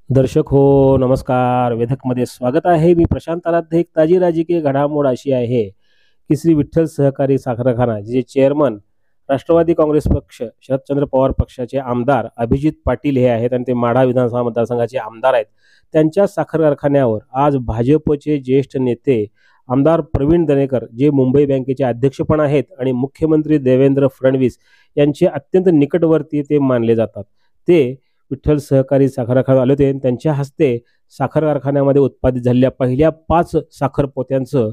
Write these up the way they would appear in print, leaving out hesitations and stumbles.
दर्शक हो, नमस्कार. वेधकमध्ये स्वागत आहे. मी प्रशांत आराध्य. एक ताजी राजकीय घडामोड अशी आहे की श्री विठ्ठल सहकारी साखर कारखाना जे चेअरमन राष्ट्रवादी काँग्रेस पक्ष शरदचंद्र पवार पक्षाचे आमदार अभिजित पाटील हे आहेत आणि ते माढा विधानसभा मतदारसंघाचे आमदार आहेत. त्यांच्या साखर कारखान्यावर आज भाजपचे ज्येष्ठ नेते आमदार प्रवीण दरेकर जे मुंबई बँकेचे अध्यक्ष पण आहेत आणि मुख्यमंत्री देवेंद्र फडणवीस यांचे अत्यंत निकटवर्ती ते मानले जातात. ते विठ्ठल सहकारी साखर कारखान्यात आले होते आणि त्यांच्या हस्ते साखर कारखान्यामध्ये उत्पादित झालेल्या पहिल्या 5 साखर पोत्यांचं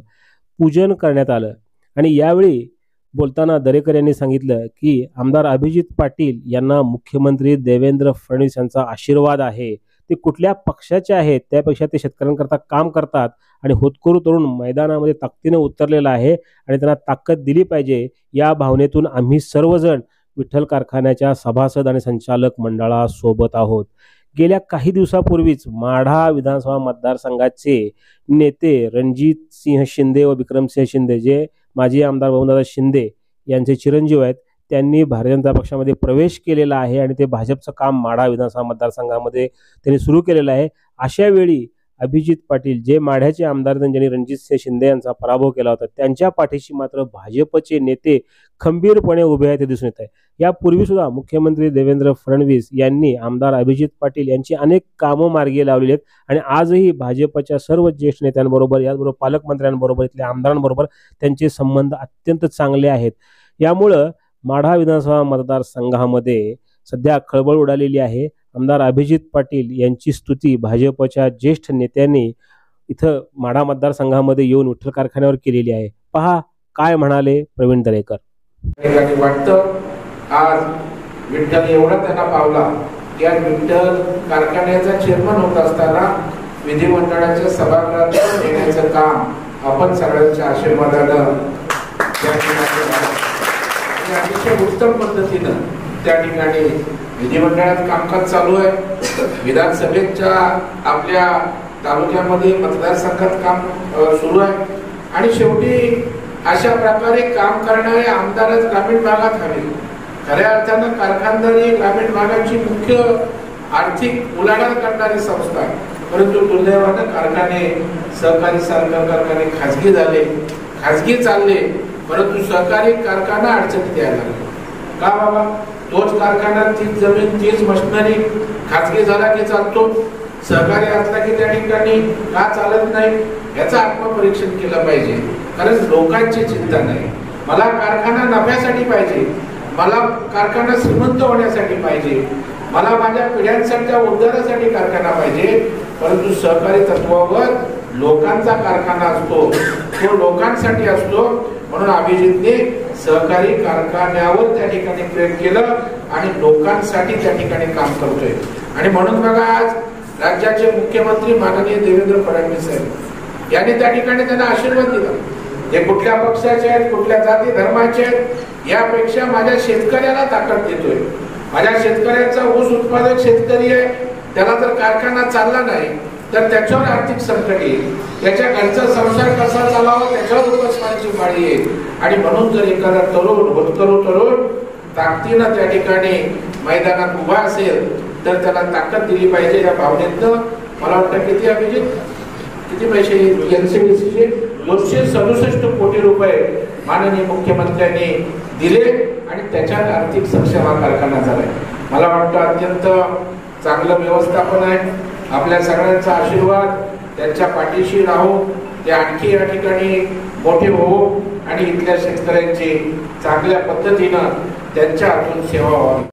पूजन करण्यात आलं. आणि यावेळी बोलताना दरेकर यांनी सांगितलं की आमदार अभिजित पाटील यांना मुख्यमंत्री देवेंद्र फडणवीस यांचा आशीर्वाद आहे. ते कुठल्या पक्षाचे आहेत त्यापेक्षा ते शेतकऱ्यांकरता काम करतात आणि होतकरू तरुण मैदानामध्ये ताकदीने उतरलेला आहे आणि त्यांना ताकद दिली पाहिजे. या भावनेतून आम्ही सर्वजण विठ्ठल कारखान्याच्या सभासद आणि संचालक मंडळासोबत आहोत. गेल्या काही दिवसापूर्वीच माढा विधानसभा मतदारसंघाचे नेते रणजित सिंह शिंदे व विक्रमसिंह शिंदे जे माजी आमदार बबनदादा शिंदे यांचे चिरंजीव आहेत, त्यांनी भारतीय जनता पक्षामध्ये प्रवेश केलेला आहे आणि ते भाजपचं काम माढा विधानसभा मतदारसंघामध्ये त्यांनी सुरू केलेलं आहे. अशा वेळी अभिजित पाटील जे माढ्याचे आमदार ज्यांनी रणजितसिंह शिंदे यांचा पराभव केला होता, त्यांच्या पाठीशी मात्र भाजपचे नेते खंबीरपणे उभे आहेत ते दिसून येत आहे. यापूर्वी सुद्धा मुख्यमंत्री देवेंद्र फडणवीस यांनी आमदार अभिजित पाटील यांची अनेक कामं मार्गी लावलेली आहेत आणि आजही भाजपच्या सर्व ज्येष्ठ नेत्यांबरोबर याचबरोबर पालकमंत्र्यांबरोबर इथल्या आमदारांबरोबर त्यांचे संबंध अत्यंत चांगले आहेत. यामुळं माढा विधानसभा मतदारसंघामध्ये सध्या खळबळ उडालेली आहे. आमदार अभिजित पाटील यांची स्तुती भाजपच्या ज्येष्ठ नेत्यांनी इथं माढा मतदारसंघामध्ये येऊन विठ्ठल कारखान्यावर केलेली आहे. पहा काय म्हणाले प्रवीण दरेकर. वाटतं आज विठ्ठल एवढा त्यांना पावला की आज विठ्ठल कारखान्याचा चेअरमन होत असताना विधिमंडळाच्या सभागृहात येण्याचं काम आपण सगळ्यांच्या आशीर्वादानं अतिशय उत्तम पद्धतीनं त्या ठिकाणी विधिमंडळात कामकाज चालू आहे. विधानसभेच्या आपल्या तालुक्यामध्ये मतदारसंघात काम सुरू आहे आणि शेवटी अशा प्रकारे काम करणारे आमदारच ग्रामीण भागात हवे. खऱ्या अर्थानं कारखानदारी ग्रामीण भागाची मुख्य आर्थिक उलाढाल करणारी संस्था आहे. परंतु दुर्दैवानं कारखाने सहकारी साखर कारखाने खाजगी चालले, परंतु सहकारी कारखाना अडचणीत यायला लागला. का बाबा, तोच कारखाना, तीच जमीन, तीच मशिनरी खाजगी झाला की चालतो, सहकारी असला की त्या ठिकाणी का चालत नाही, याचं आत्मपरीक्षण केलं पाहिजे. कारण लोकांची चिंता नाही. मला कारखाना नफ्यासाठी पाहिजे, मला कारखाना श्रीमंत होण्यासाठी पाहिजे, मला माझ्या पिढ्यांसाठीच्या उद्धारासाठी कारखाना पाहिजे. परंतु सहकारी तत्वावर लोकांचा कारखाना असतो, तो लोकांसाठी असतो. म्हणून अभिजितने सहकारी कारखान्यावर त्या ठिकाणी प्रयोग केलं आणि लोकांसाठी त्या ठिकाणी काम करतोय. आणि म्हणून बघा, आज राज्याचे मुख्यमंत्री माननीय देवेंद्र फडणवीस साहेब यांनी त्या ठिकाणी त्यांना आशीर्वाद दिला. हे कुठल्या पक्षाचे आहेत, कुठल्या जाती धर्माचे आहेत, यापेक्षा माझ्या शेतकऱ्याला ताकद देतोय. माझ्या शेतकऱ्याचा ऊस उत्पादक शेतकरी आहे, त्याला जर कारखाना चालला नाही तर त्याच्यावर आर्थिक संकट येईल, त्याच्या घरचा संसार कसा चालावा त्याच्यावर उपासमारीची पाळी येईल. आणि म्हणून जर एखादा तरुण ताकदीनं त्या ठिकाणी मैदानात उभा असेल तर त्याला ताकद दिली पाहिजे. या भावनेतनं मला वाटतं किती पैसे एनसीडीसीचे 267 कोटी रुपये माननीय मुख्यमंत्र्यांनी दिले आणि त्याच्यात आर्थिक सक्षम हा कारखाना झालाय. मला वाटतं अत्यंत चांगलं व्यवस्थापन आहे. आपल्या सगळ्यांचा आशीर्वाद त्यांच्या पाठीशी राहू, ते आणखी या ठिकाणी मोठे होऊ आणि इथल्या शेतकऱ्यांची चांगल्या पद्धतीनं त्यांच्या हातून सेवा व्हावी.